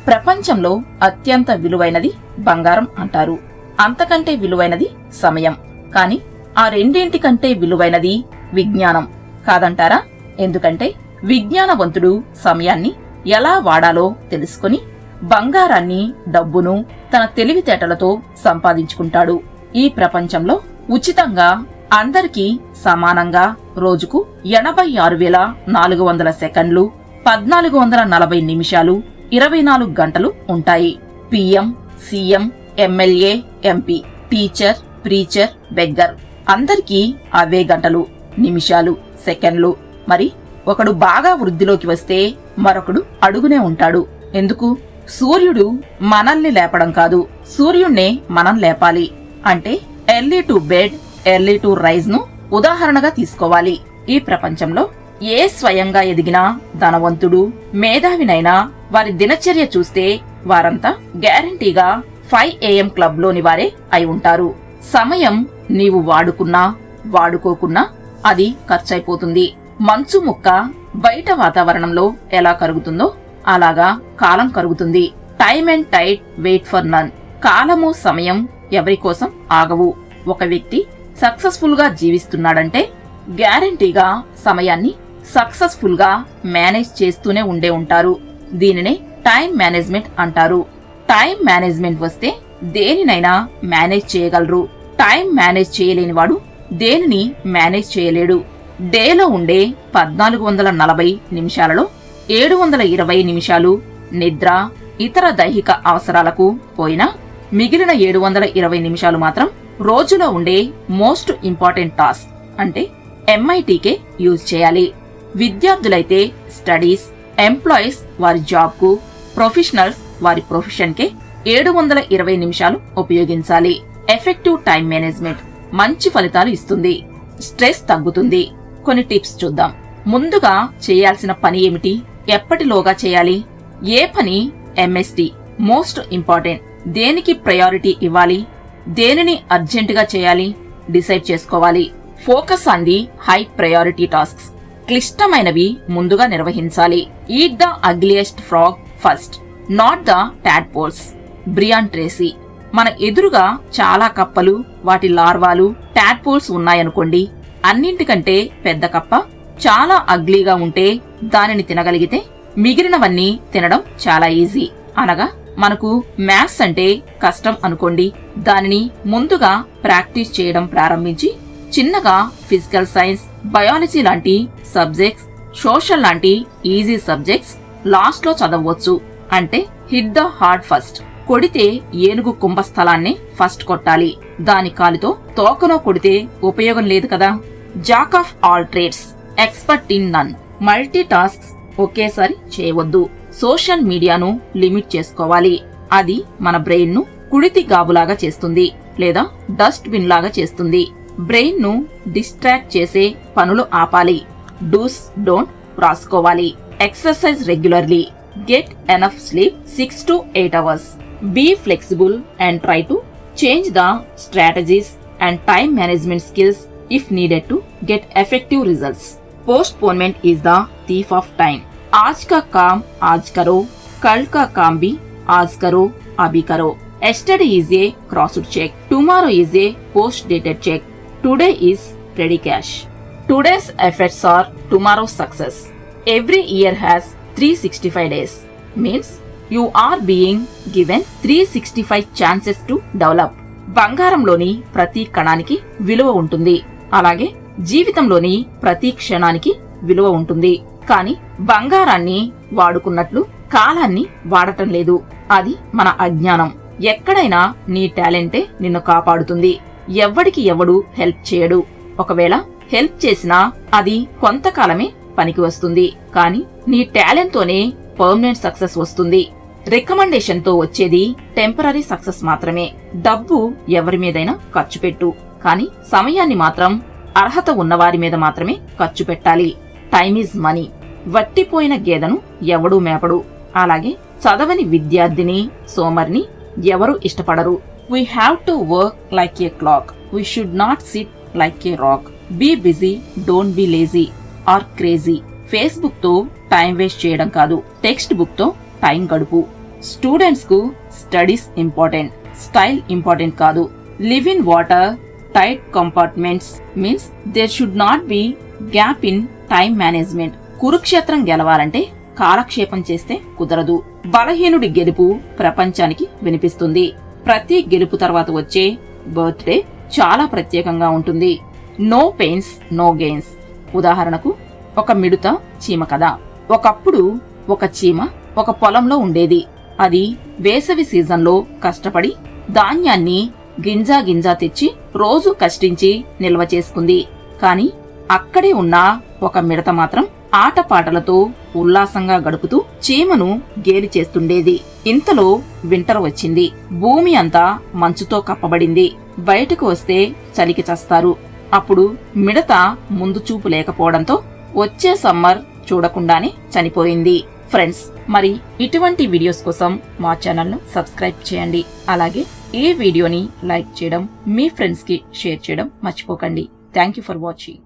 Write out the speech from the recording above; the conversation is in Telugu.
ప్రపంచంలో అత్యంత విలువైనది బంగారం అంటారు. అంతకంటే విలువైనది సమయం. కాని ఆ రెండింటికంటే విలువైనది విజ్ఞానం కాదంటారా? ఎందుకంటే విజ్ఞానవంతుడు సమయాన్ని ఎలా వాడాలో తెలుసుకుని బంగారాన్ని, డబ్బును తన తెలివితేటలతో సంపాదించుకుంటాడు. ఈ ప్రపంచంలో ఉచితంగా అందరికీ సమానంగా రోజుకు 86,400 సెకండ్లు, 1440 నిమిషాలు, 24 గంటలు ఉంటాయి. PM, CM, MLA, MP, teacher, preacher, beggar అందరికీ అవే గంటలు, నిమిషాలు, సెకండ్లు. మరి ఒకడు బాగా వృద్ధిలోకి వస్తే మరొకడు అడుగునే ఉంటాడు. ఎందుకు? సూర్యుడు మనల్ని లేపడం కాదు, సూర్యుణ్ణే మనం లేపాలి. అంటే early to bed, early to rise ను ఉదాహరణగా తీసుకోవాలి. ఈ ప్రపంచంలో ఏ స్వయంగా ఎదిగినా ధనవంతుడు, మేధావినైనా వారి దినచర్య చూస్తే వారంతా గ్యారంటీగా 5 AM క్లబ్ లోని వారే అయి ఉంటారు. సమయం నీవు వాడుకున్నా వాడుకోకున్నా అది ఖర్చయిపోతుంది. మంచు ముక్క బయట వాతావరణంలో ఎలా కరుగుతుందో అలాగా కాలం కరుగుతుంది. Time and tide wait for none. కాలము, సమయం ఎవరి కోసం ఆగవు. ఒక వ్యక్తి సక్సెస్ఫుల్ గా జీవిస్తున్నాడంటే గ్యారంటీగా సమయాన్ని సక్సెస్ఫుల్ గా మేనేజ్ చేస్తూనే ఉండే ఉంటారు. దీనినే టైం మేనేజ్మెంట్ అంటారు. టైం మేనేజ్మెంట్ వస్తే దేనినైనా మేనేజ్ చేయగలరు. టైం మేనేజ్ చేయలేనివాడు దేనిని మేనేజ్ చేయలేడు. డేలో ఉండే 1440 నిమిషాలలో 720 నిమిషాలు నిద్ర, ఇతర దైహిక అవసరాలకు పోయినా మిగిలిన 720 నిమిషాలు మాత్రం రోజులో ఉండే మోస్ట్ ఇంపార్టెంట్ టాస్క్ అంటే MITకే యూజ్ చేయాలి. విద్యార్థులైతే స్టడీస్, ఎంప్లాయీస్ వారి జాబ్ కు, ప్రొఫెషనల్స్ వారి ప్రొఫెషన్ కే 720 నిమిషాలు ఉపయోగించాలి. ఎఫెక్టివ్ టైం మేనేజ్మెంట్ మంచి ఫలితాలు ఇస్తుంది. స్ట్రెస్ తగ్గుతుంది. కొన్ని టిప్స్ చూద్దాం. ముందుగా చేయాల్సిన పని ఏమిటి? ఎప్పటిలోగా చేయాలి? ఏ పని MST మోస్ట్ ఇంపార్టెంట్, దేనికి ప్రయారిటీ ఇవ్వాలి, దేనిని అర్జెంటుగా చేయాలి డిసైడ్ చేసుకోవాలి. Focus on the high priority tasks. క్లిష్టమైనవి ముందుగా నిర్వహించాలి. Eat the ugliest frog first, not the tadpoles. Brian Tracy. మన ఎదురుగా చాలా కప్పలు, వాటి లార్వాలు, టాడ్పోల్స్ ఉన్నాయనుకోండి. అన్నింటికంటే పెద్ద కప్ప చాలా అగ్లీగా ఉంటే దానిని తినగలిగితే మిగిలినవన్నీ తినడం చాలా ఈజీ. అనగా మనకు మ్యాథ్స్ అంటే కష్టం అనుకోండి. దానిని ముందుగా ప్రాక్టీస్ చేయడం ప్రారంభించి చిన్నగా ఫిజికల్ సైన్స్, బయాలజీ లాంటి సబ్జెక్ట్స్, సోషల్ లాంటి ఈజీ సబ్జెక్ట్స్ లాస్ట్ లో చదవచ్చు. అంటే హిట్ ద హార్డ్ ఫస్ట్. కొడితే ఏనుగు కుంభస్థలాన్ని ఫస్ట్ కొట్టాలి. దాని కాలితో తోకనో కొడితే ఉపయోగం లేదు కదా. Jack of all trades, expert in none. Multi tasks ఒకేసారి చేయవద్దు. సోషల్ మీడియాను లిమిట్ చేసుకోవాలి. అది మన బ్రెయిన్ ను కుడితి గాబులాగా చేస్తుంది లేదా డస్ట్ బిన్ లాగా చేస్తుంది. బ్రెయిన్ ను డిస్ట్రాక్ట్ చేసే పనులు ఆపాలి. డూస్ డోంట్ రాసుకోవాలి. Exercise regularly. Get enough sleep 6 to 8 hours. Be flexible and try to change the strategies and time management skills if needed to get effective results. Postponement is the thief of time. आज का काम आज करो, कल का काम भी आज करो, अभी करो. Yesterday is a crossed check. Tomorrow is a post-dated check. Today is ready cash. Today's efforts are tomorrow's success. Every year has 365 days. Means you are being given 365 chances to develop. బంగారంలోని ప్రతి కణానికి విలువ ఉంటుంది. అలాగే జీవితంలోని ప్రతి క్షణానికి విలువ ఉంటుంది. కాని బంగారాన్ని వాడుకున్నట్లు కాలాన్ని వాడటం లేదు. అది మన అజ్ఞానం. ఎక్కడైనా నీ టాలెంటే నిన్ను కాపాడుతుంది. ఎవ్వడికి ఎవడు హెల్ప్ చేయడు. ఒకవేళ హెల్ప్ చేసినా అది కొంతకాలమే పనికి వస్తుంది. కాని నీ టాలెంట్ తోనే పర్మనెంట్ సక్సెస్ వస్తుంది. రికమెండేషన్ తో వచ్చేది టెంపరరీ సక్సెస్ మాత్రమే. డబ్బు ఎవరి మీదైనా ఖర్చు పెట్టు, కానీ సమయాన్ని మాత్రం అర్హత ఉన్నవారి మీద మాత్రమే ఖర్చు పెట్టాలి. Time is money. వట్టిపోయిన గేదెను ఎవడూ మేపడు. అలాగే చదవని విద్యార్థిని, సోమరిని ఎవరూ ఇష్టపడరు. We have to work like a clock. We should not sit like a rock. Be busy, don't be lazy or crazy. Facebook తో టైం వేస్ట్ చేయడం కాదు, టెక్స్ట్ బుక్ తో టైం గడుపు. స్టూడెంట్స్ కు స్టడీస్ ఇంపార్టెంట్, స్టైల్ ఇంపార్టెంట్ కాదు. Live in watertight compartments means there should not be gap in time management. కురుక్షేత్రం గెలవాలంటే కాలక్షేపం చేస్తే కుదరదు. బలహీనుడి గెలుపు ప్రపంచానికి వినిపిస్తుంది. ప్రతి గెలుపు తర్వాత వచ్చే బర్త్డే చాలా ప్రత్యేకంగా ఉంటుంది. No pains no gains. ఉదాహరణకు ఒక మిడుత చీమ కథ. ఒకప్పుడు ఒక చీమ ఒక పొలంలో ఉండేది. అది వేసవి సీజన్లో కష్టపడి ధాన్యాన్ని గింజా గింజా తెచ్చి రోజు కష్టించి నిల్వ చేసుకుంది. కాని అక్కడే ఉన్న ఒక మిడత మాత్రం ఆటపాటలతో ఉల్లాసంగా గడుపుతూ చీమను గేలి చేస్తుండేది. ఇంతలో వింటర్ వచ్చింది. భూమి అంతా మంచుతో కప్పబడింది. బయటకు వస్తే చలికి చస్తారు. అప్పుడు మిడత ముందు చూపు లేకపోవడంతో వచ్చే సమ్మర్ చూడకుండానే చనిపోయింది. ఫ్రెండ్స్, మరి ఇటువంటి వీడియోస్ కోసం మా ఛానల్ ను సబ్స్క్రైబ్ చేయండి. అలాగే ఈ వీడియోని లైక్ చేయడం, మీ ఫ్రెండ్స్ కి షేర్ చేయడం మర్చిపోకండి. Thank you for watching.